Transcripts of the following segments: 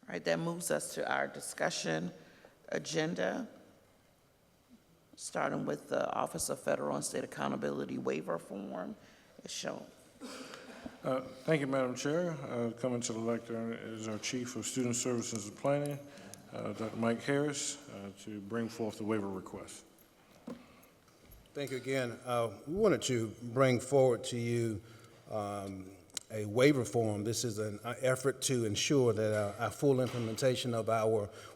All right, that moves us to our discussion agenda, starting with the Office of Federal and State Accountability Waiver Form, as shown. Thank you, Madam Chair. Coming to the lectern is our Chief of Student Services and Planning, Dr. Mike Harris, to bring forth the waiver request. Thank you again. We wanted to bring forward to you a waiver form. This is an effort to ensure that our full implementation of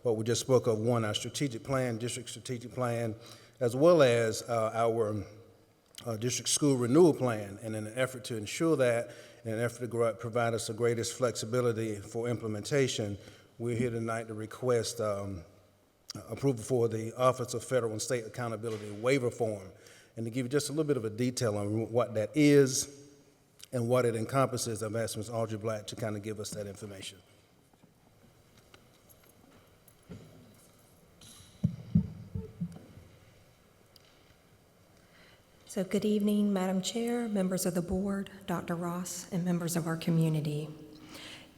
what we just spoke of, one, our strategic plan, district strategic plan, as well as our district school renewal plan, and in an effort to ensure that, in an effort to provide us the greatest flexibility for implementation, we're here tonight to request approval for the Office of Federal and State Accountability Waiver Form. And to give you just a little bit of a detail on what that is and what it encompasses, I've asked Ms. Audrey Black to kind of give us that information. So good evening, Madam Chair, members of the board, Dr. Ross, and members of our community.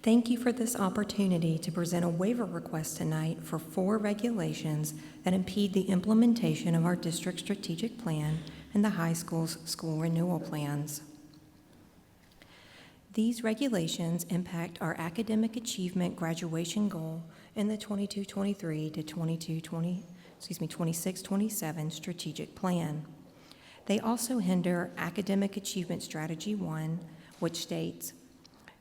Thank you for this opportunity to present a waiver request tonight for 4 regulations that impede the implementation of our district strategic plan and the high school's school renewal plans. These regulations impact our academic achievement graduation goal in the 22-23 to 26-27 strategic plan. They also hinder Academic Achievement Strategy 1, which states,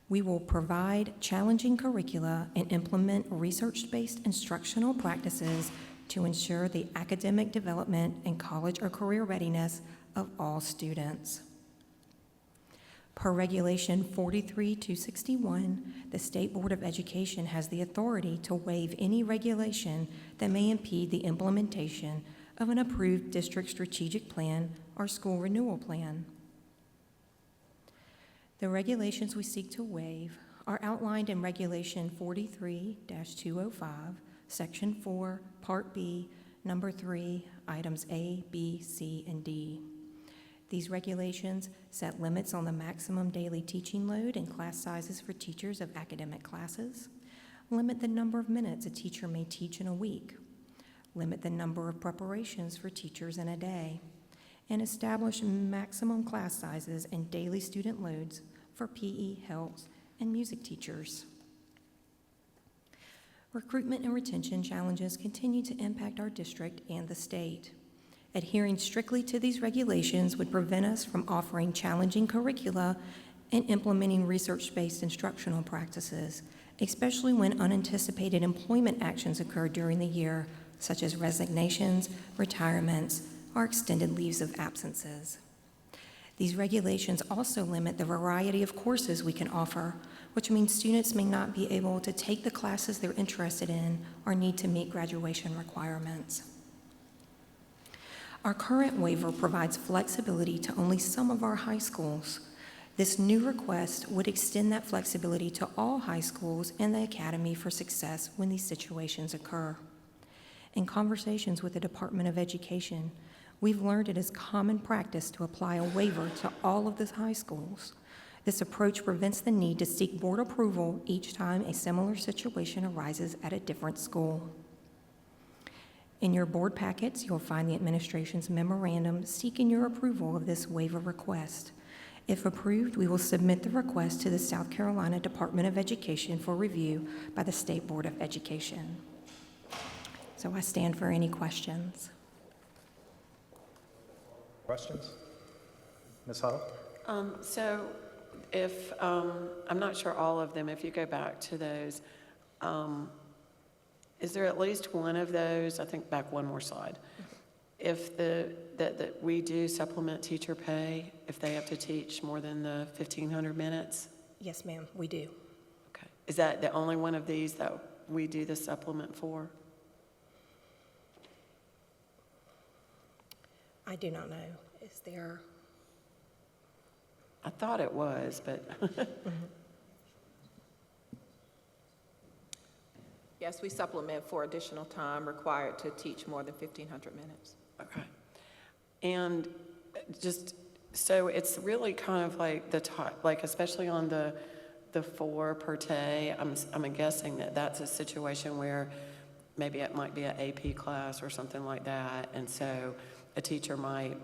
we will provide challenging curricula and implement research-based instructional practices to ensure the academic development and college or career readiness of all students. Per Regulation 43-261, the State Board of Education has the authority to waive any regulation that may impede the implementation of an approved district strategic plan or school renewal plan. The regulations we seek to waive are outlined in Regulation 43-205, Section 4, Part B, Number 3, Items A, B, C, and D. These regulations set limits on the maximum daily teaching load and class sizes for teachers of academic classes, limit the number of minutes a teacher may teach in a week, limit the number of preparations for teachers in a day, and establish maximum class sizes and daily student loads for PE, health, and music teachers. Recruitment and retention challenges continue to impact our district and the state. Adhering strictly to these regulations would prevent us from offering challenging curricula and implementing research-based instructional practices, especially when unanticipated employment actions occur during the year, such as resignations, retirements, or extended leaves of absences. These regulations also limit the variety of courses we can offer, which means students may not be able to take the classes they're interested in or need to meet graduation requirements. Our current waiver provides flexibility to only some of our high schools. This new request would extend that flexibility to all high schools and the Academy for Success when these situations occur. In conversations with the Department of Education, we've learned it is common practice to apply a waiver to all of the high schools. This approach prevents the need to seek board approval each time a similar situation arises at a different school. In your board packets, you'll find the administration's memorandum seeking your approval of this waiver request. If approved, we will submit the request to the South Carolina Department of Education for review by the State Board of Education. So I stand for any questions. Questions? Ms. Huddle? So if, I'm not sure all of them, if you go back to those, is there at least one of those, I think back one more slide, if that we do supplement teacher pay if they have to teach more than the 1,500 minutes? Yes, ma'am, we do. Okay. Is that the only one of these that we do the supplement for? I do not know. Is there? I thought it was, but. Yes, we supplement for additional time required to teach more than 1,500 minutes. Okay. And just, so it's really kind of like the top, like especially on the the 4 per day, I'm guessing that that's a situation where maybe it might be an AP class or something like that, and so a teacher might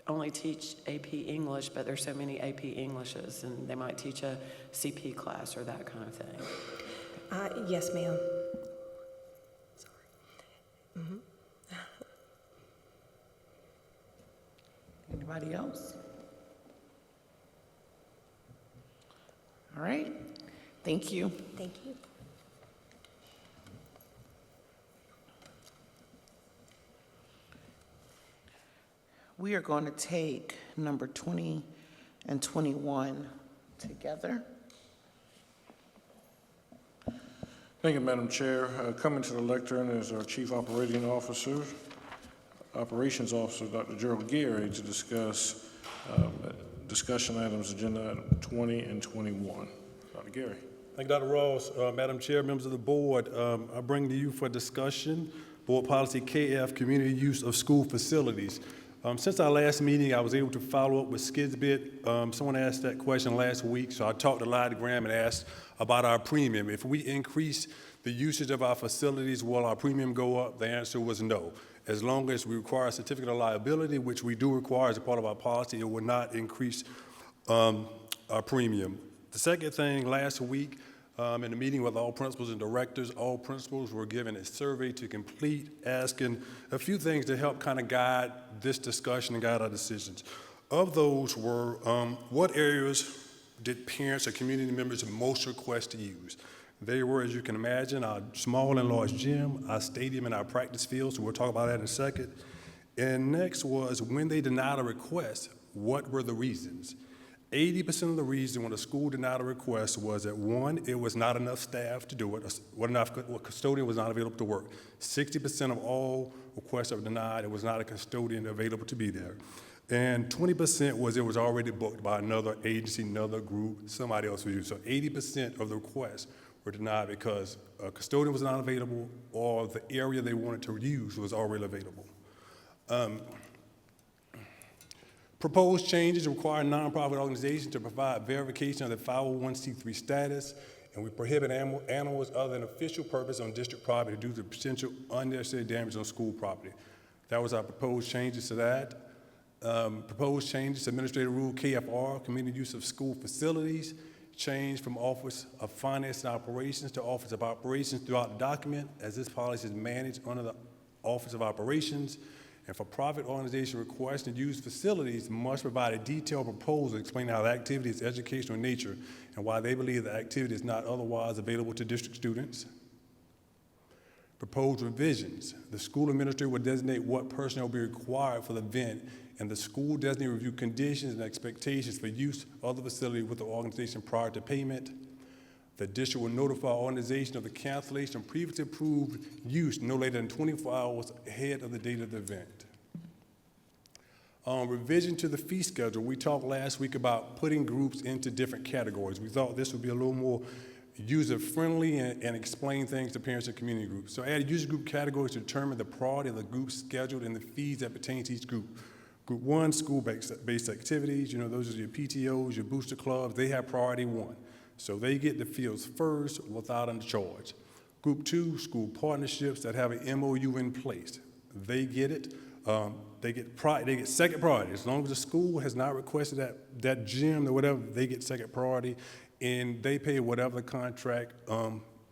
only teach AP English, but there's so many AP Englishes, and they might teach a CP class or that kind of thing. Yes, ma'am. Anybody else? All right, thank you. Thank you. We are going to take number 20 and 21 together. Thank you, Madam Chair. Coming to the lectern is our Chief Operations Officer, Dr. Gerald Geary, to discuss discussion items, agenda item 20 and 21. Dr. Geary. Thank you, Dr. Ross. Madam Chair, members of the board, I bring to you for discussion Board Policy KF, Community Use of School Facilities. Since our last meeting, I was able to follow up with Skidsbit. Someone asked that question last week, so I talked to Lyda Graham and asked about our premium. If we increase the usage of our facilities, will our premium go up? The answer was no. As long as we require a certificate of liability, which we do require as a part of our policy, it will not increase our premium. The second thing, last week, in a meeting with all principals and directors, all principals were given a survey to complete, asking a few things to help kind of guide this discussion and guide our decisions. Of those were, what areas did parents or community members most request to use? They were, as you can imagine, our small and large gym, our stadium, and our practice field, so we'll talk about that in a second. And next was, when they denied a request, what were the reasons? 80% of the reason when a school denied a request was that, one, it was not enough staff to do it, a custodian was not available to work. 60% of all requests that were denied, it was not a custodian available to be there. And 20% was it was already booked by another agency, another group, somebody else was used. So 80% of the requests were denied because a custodian was not available or the area they wanted to use was already available. Proposed changes require nonprofit organizations to provide verification of their 501c3 status, and we prohibit animals other than official purpose on district property due to potential unnecessary damage on school property. That was our proposed changes to that. Proposed changes to Administrative Rule KFR, Community Use of School Facilities, changed from Office of Finance and Operations to Office of Operations throughout the document, as this policy is managed under the Office of Operations. And for profit organization requesting to use facilities must provide a detailed proposal explaining how the activity is educational in nature and why they believe the activity is not otherwise available to district students. Proposed revisions. The school administrator will designate what personnel will be required for the event, and the school designator review conditions and expectations for use of the facility with the organization prior to payment. The district will notify organization of the cancellation of previously approved use no later than 24 hours ahead of the date of the event. Revision to the fee schedule. We talked last week about putting groups into different categories. We thought this would be a little more user-friendly and explain things to parents and community groups. So add user group categories to determine the priority of the group scheduled and the fees that pertain to each group. Group 1, school-based activities, those are your PTOs, your booster clubs, they have priority 1. So they get the fields first without a charge. Group 2, school partnerships that have an MOU in place. They get it. They get second priority. As long as the school has not requested that gym or whatever, they get second priority, and they pay whatever the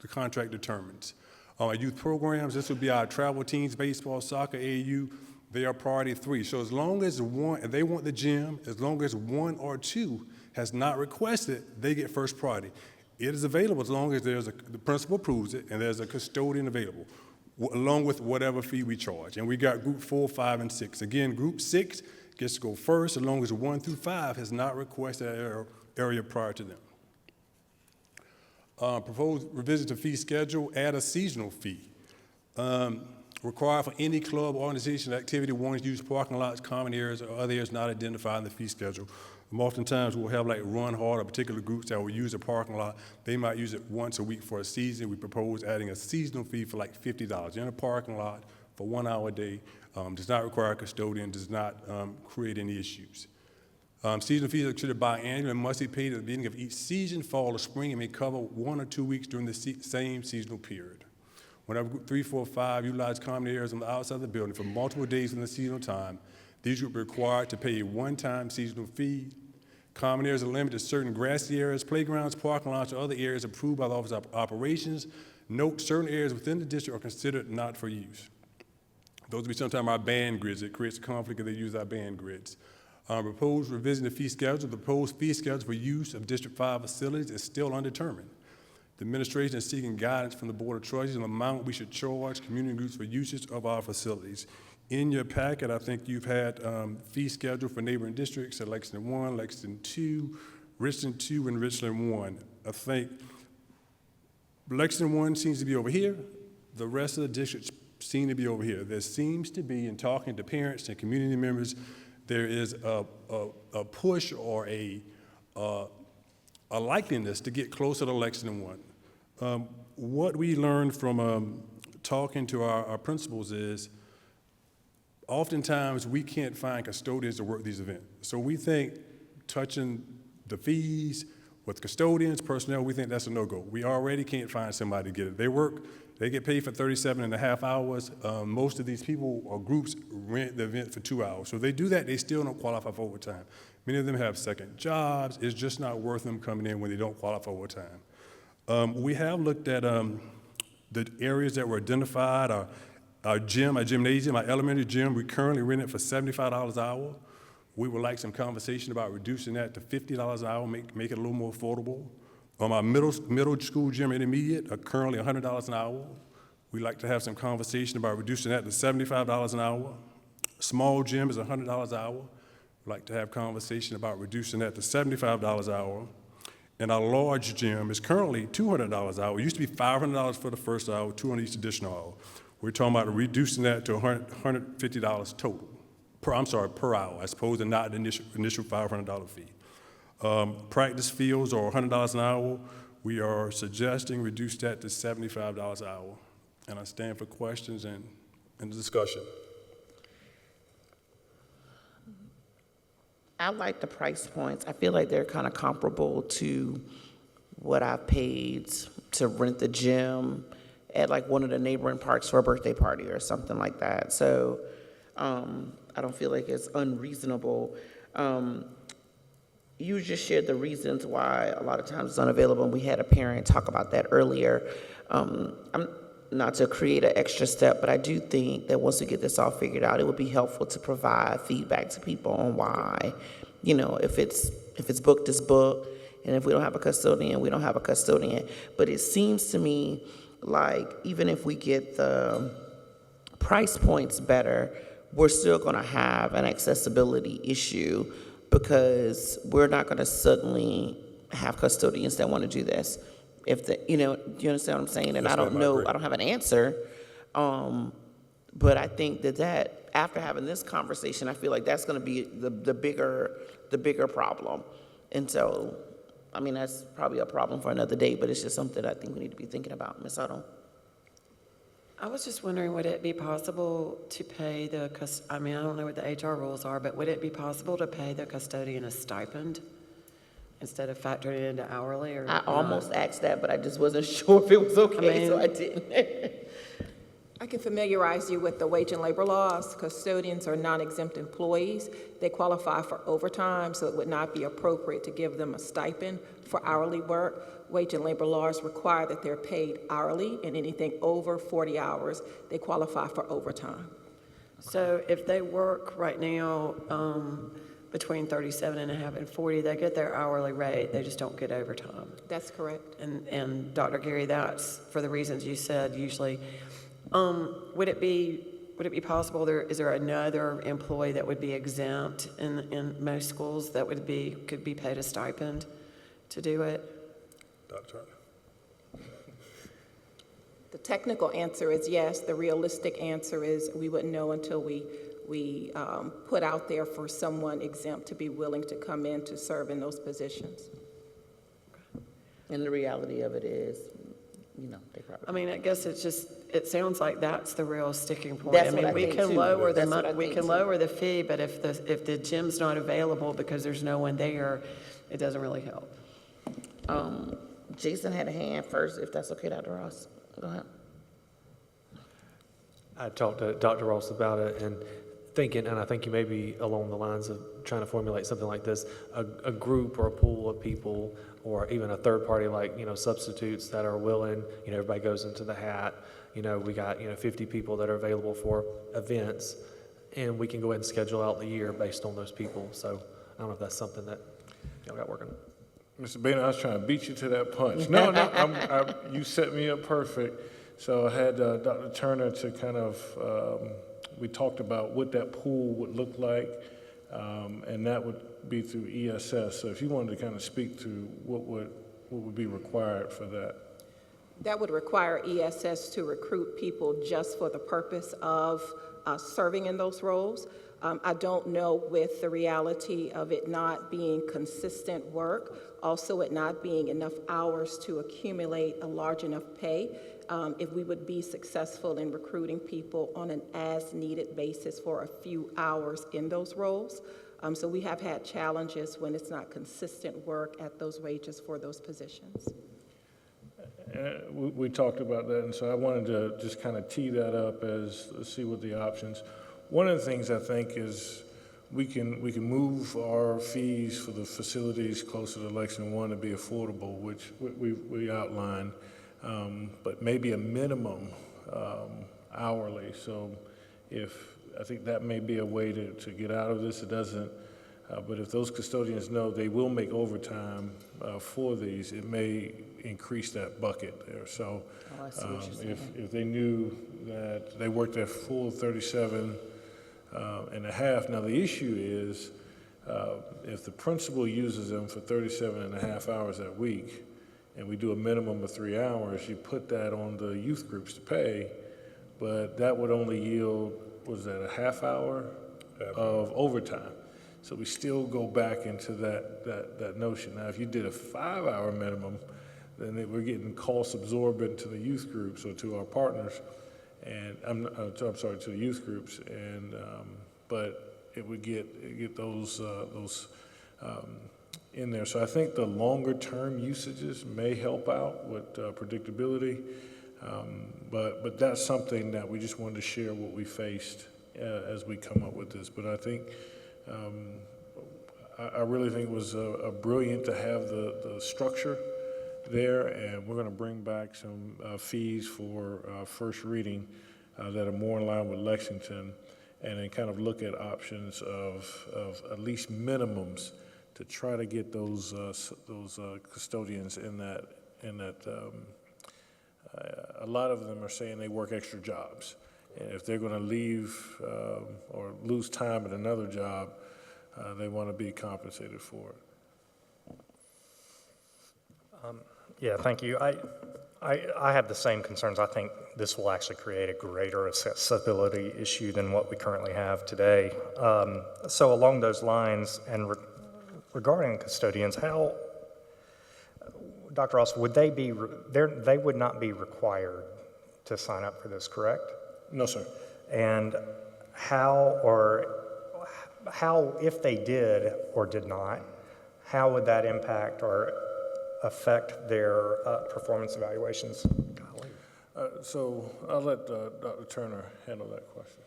contract determines. Our youth programs, this would be our travel teams, baseball, soccer, AAU. They are priority 3. So as long as one, if they want the gym, as long as 1 or 2 has not requested, they get first priority. It is available as long as the principal approves it and there's a custodian available, along with whatever fee we charge. And we got group 4, 5, and 6. Again, group 6 gets to go first as long as 1 through 5 has not requested that area prior to them. Proposed revision to fee schedule, add a seasonal fee. Required for any club, organization, activity wanting to use parking lots, common areas, or other areas not identified in the fee schedule. Oftentimes, we'll have like Run Hard or particular groups that will use a parking lot. They might use it once a week for a season. We propose adding a seasonal fee for like $50 in a parking lot for 1 hour a day. Does not require a custodian, does not create any issues. Seasonal fees are considered biannual and must be paid at the beginning of each season, fall or spring, and may cover 1 or 2 weeks during the same seasonal period. Whenever Group 3, 4, 5 utilize common areas on the outside of the building for multiple days in the seasonal time, these groups are required to pay a one-time seasonal fee. Common areas are limited to certain grassy areas, playgrounds, parking lots, or other areas approved by the Office of Operations. Note, certain areas within the district are considered not for use. Those would be sometimes our band grids. It creates a conflict if they use our band grids. Proposed revision of fee schedule. The proposed fee schedule for use of District 5 facilities is still undetermined. The administration is seeking guidance from the Board of Trustees on the amount we should charge community groups for usage of our facilities. In your packet, I think you've had fee schedule for neighboring districts at Lexington 1, Lexington 2, Richland 2, and Richland 1. I think Lexington 1 seems to be over here. The rest of the districts seem to be over here. There seems to be, in talking to parents and community members, there is a push or a likeliness to get closer to Lexington 1. What we learned from talking to our principals is oftentimes we can't find custodians to work these events. So we think touching the fees with custodians, personnel, we think that's a no-go. We already can't find somebody to get it. They get paid for 37 and a half hours. Most of these people or groups rent the event for 2 hours. So if they do that, they still don't qualify for overtime. Many of them have second jobs. It's just not worth them coming in when they don't qualify for overtime. We have looked at the areas that were identified, our gym, our gymnasium, our elementary gym. We currently rent it for $75 an hour. We would like some conversation about reducing that to $50 an hour, make it a little more affordable. Our middle school gym intermediate are currently $100 an hour. We'd like to have some conversation about reducing that to $75 an hour. Small gym is $100 an hour. We'd like to have conversation about reducing that to $75 an hour. And our large gym is currently $200 an hour. It used to be $500 for the first hour, $200 each additional hour. We're talking about reducing that to $150 total, per hour, as opposed to not the initial $500 fee. Practice fields are $100 an hour. We are suggesting reduce that to $75 an hour. And I stand for questions and discussion. I like the price points. I feel like they're kind of comparable to what I've paid to rent the gym at like one of the neighboring parks for a birthday party or something like that. So I don't feel like it's unreasonable. You just shared the reasons why a lot of times it's unavailable, and we had a parent talk about that earlier. I'm not to create an extra step, but I do think that once we get this all figured out, it would be helpful to provide feedback to people on why, if it's booked, it's booked, and if we don't have a custodian, we don't have a custodian. But it seems to me like even if we get the price points better, we're still going to have an accessibility issue, because we're not going to suddenly have custodians that want to do this. If do you understand what I'm saying? And Yes, I don't ma'am, I know, agree. I don't have an answer. But I think that after having this conversation, I feel like that's going to be the bigger problem. And so, that's probably a problem for another day, but it's just something I think we need to be thinking about. Ms. Otto? I was just wondering, would it be possible to pay I don't know what the HR rules are, but would it be possible to pay the custodian a stipend instead of factoring it into hourly or I not? almost asked that, but I just wasn't sure if it was okay, so I didn't. I can familiarize you with the wage and labor laws. Custodians are non-exempt employees. They qualify for overtime, so it would not be appropriate to give them a stipend for hourly work. Wage and labor laws require that they're paid hourly, and anything over 40 hours, they qualify for overtime. So if they work right now between 37 and a half and 40, they get their hourly rate, they just don't get overtime. That's correct. And Dr. Gary, that's for the reasons you said usually. Would it be possible, is there another employee that would be exempt in most schools that could be paid a stipend to do it? Dr. Turner. The technical answer is yes. The realistic answer is we wouldn't know until we put out there for someone exempt to be willing to come in to serve in those positions. And the reality of it is, they probably. I mean, I guess it sounds like that's the real sticking point. That's I mean, what I we think, can too. lower That's what I we think, can too. lower the fee, but if the gym's not available because there's no one there, it doesn't really help. Jason had a hand first, if that's okay, Dr. Ross. Go ahead. I talked to Dr. Ross about it and thinking, and I think you may be along the lines of trying to formulate something like this, a group or a pool of people, or even a third party like, substitutes that are willing, everybody goes into the hat, we got, 50 people that are available for events, and we can go ahead and schedule out the year based on those people. So I don't know if that's something that y'all got working. Mr. Boehner, I was trying to beat you to that punch. No, you set me up perfect. So I had Dr. Turner to kind of, we talked about what that pool would look like, and that would be through ESS. So if you wanted to kind of speak to what would be required for that. That would require ESS to recruit people just for the purpose of serving in those roles. I don't know with the reality of it not being consistent work, also it not being enough hours to accumulate a large enough pay, if we would be successful in recruiting people on an as-needed basis for a few hours in those roles. So we have had challenges when it's not consistent work at those wages for those positions. We talked about that, and so I wanted to just kind of tee that up as see what the options. One of the things I think is we can move our fees for the facilities closer to Lexington 1 to be affordable, which we outlined, but maybe a minimum hourly. So I think that may be a way to get out of this. It doesn't, but if those custodians know they will make overtime for these, it may increase that bucket there. So I see what you're saying. if they knew that they worked their full 37 and a half, now the issue is if the principal uses them for 37 and a half hours that week, and we do a minimum of 3 hours, you put that on the youth groups to pay, but that would only yield, was that a half hour of overtime? So we still go back into that notion. Now, if you did a 5-hour minimum, then we're getting cost absorbent to the youth groups or to our partners, and I'm sorry, to the youth groups, and but it would get those in there. So I think the longer term usages may help out with predictability, but that's something that we just wanted to share what we faced as we come up with this. But I think I really think it was brilliant to have the structure there, and we're going to bring back some fees for first reading that are more in line with Lexington, and then kind of look at options of at least minimums to try to get those custodians in that. A lot of them are saying they work extra jobs, and if they're going to leave or lose time at another job, they want to be compensated for it. Yeah, thank you. I have the same concerns. I think this will actually create a greater accessibility issue than what we currently have today. So along those lines, and regarding custodians, how, Dr. Ross, would they would not be required to sign up for this, correct? No, sir. And how, if they did or did not, how would that impact or affect their performance evaluations? So I'll let Dr. Turner handle that question.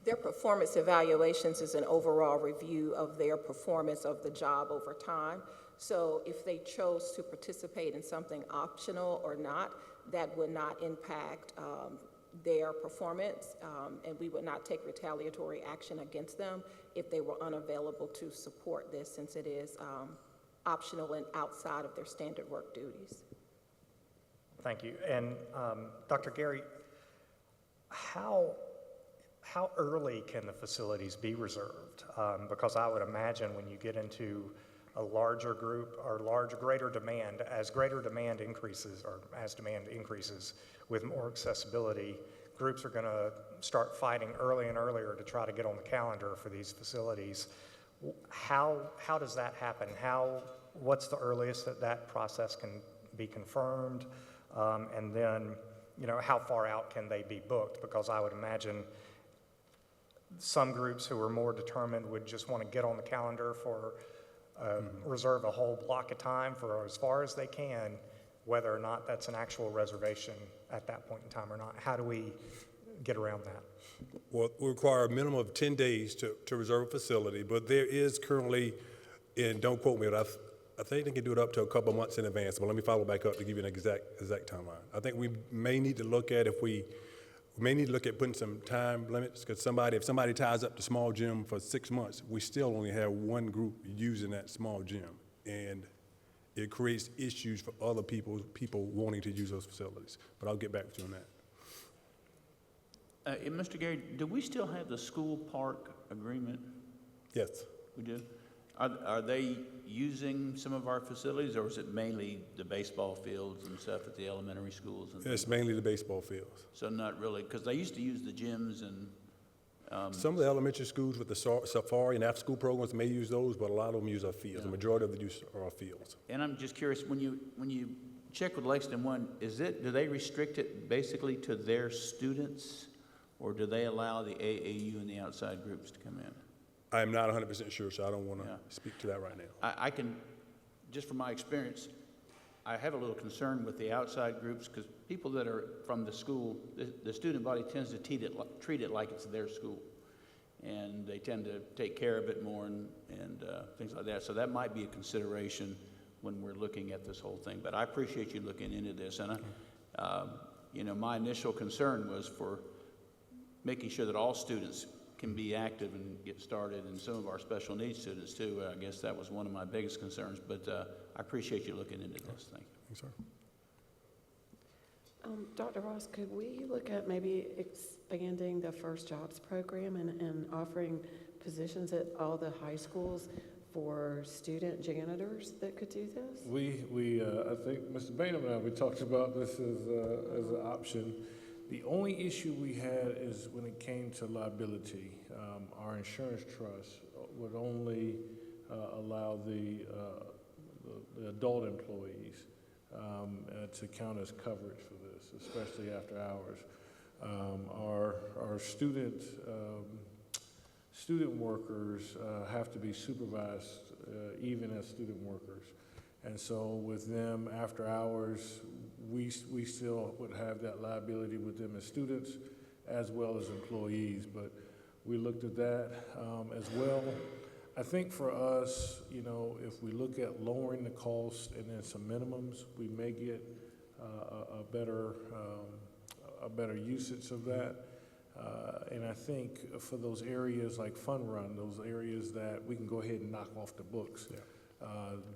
Their performance evaluations is an overall review of their performance of the job over time. So if they chose to participate in something optional or not, that would not impact their performance, and we would not take retaliatory action against them if they were unavailable to support this, since it is optional and outside of their standard work duties. Thank you. And Dr. Gary, how early can the facilities be reserved? Because I would imagine when you get into a larger group or greater demand, as demand increases with more accessibility, groups are going to start fighting early and earlier to try to get on the calendar for these facilities. How does that happen? What's the earliest that process can be confirmed? And then, how far out can they be booked? Because I would imagine some groups who are more determined would just want to get on the calendar for, reserve a whole block of time for as far as they can, whether or not that's an actual reservation at that point in time or not. How do we get around that? Well, we require a minimum of 10 days to reserve a facility, but there is currently, and don't quote me, but I think they can do it up to a couple of months in advance, but let me follow back up to give you an exact timeline. I think we may need to look at putting some time limits, because if somebody ties up the small gym for 6 months, we still only have one group using that small gym. And it creates issues for other people wanting to use those facilities. But I'll get back to you on that. Mr. Gary, do we still have the school park agreement? Yes. We do? Are they using some of our facilities, or is it mainly the baseball fields and stuff at the elementary schools? And It's mainly the baseball fields. so not really, because they used to use the gyms and, Some of the elementary schools with the safari and after-school programs may use those, but a lot of them use our fields. The majority of the use are our fields. and I'm just curious, when you check with Lexington One, do they restrict it basically to their students, or do they allow the AAU and the outside groups to come in? I am not 100% sure, so I don't want to Yeah. speak to that right now. I can, just from my experience, I have a little concern with the outside groups, because people that are from the school, the student body tends to treat it like it's their school. And they tend to take care of it more and things like that. So that might be a consideration when we're looking at this whole thing. But I appreciate you looking into this. And, my initial concern was for making sure that all students can be active and get started, and some of our special needs students too. I guess that was one of my biggest concerns, but I appreciate you looking into this thing. Thanks, sir. Dr. Ross, could we look at maybe expanding the First Jobs program and offering positions at all the high schools for student janitors that could do this? I think Mr. Bainham and I, we talked about this as an option. The only issue we had is when it came to liability. Our insurance trust would only allow the adult employees to count as coverage for this, especially after hours. Our student workers have to be supervised even as student workers. And so with them after hours, we still would have that liability with them as students as well as employees. But we looked at that as well. I think for us, if we look at lowering the cost and then some minimums, we may get a better usage of that. And I think for those areas like Fun Run, those areas that we can go ahead and knock off the books,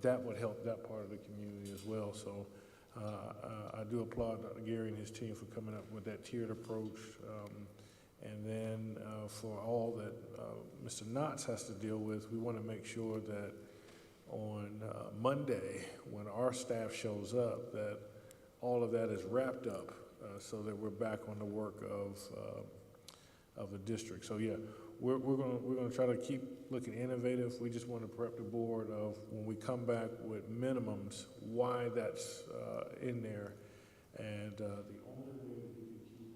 that would help that part of the community as well. So I do applaud Dr. Gary and his team for coming up with that tiered approach. And then for all that Mr. Knotts has to deal with, we want to make sure that on Monday, when our staff shows up, that all of that is wrapped up so that we're back on the work of the district. So yeah, we're gonna try to keep looking innovative. We just want to prep the board of when we come back with minimums, why that's in there. And the only way we can keep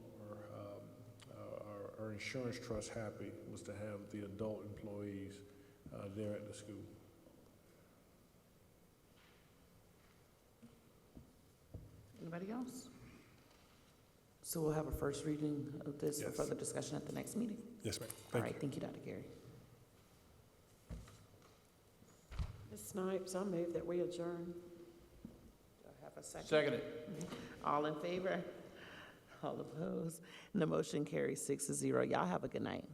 our insurance trust happy was to have the adult employees there at the school. Anybody else? So we'll have a first reading of this for Yes. further discussion at the next meeting? Yes, ma'am. All right, thank you, Dr. Gary. Ms. Snipes, I move that we adjourn. Do I have a second? Second it. All in favor? All opposed? And the motion carries 6-0. Y'all have a good night.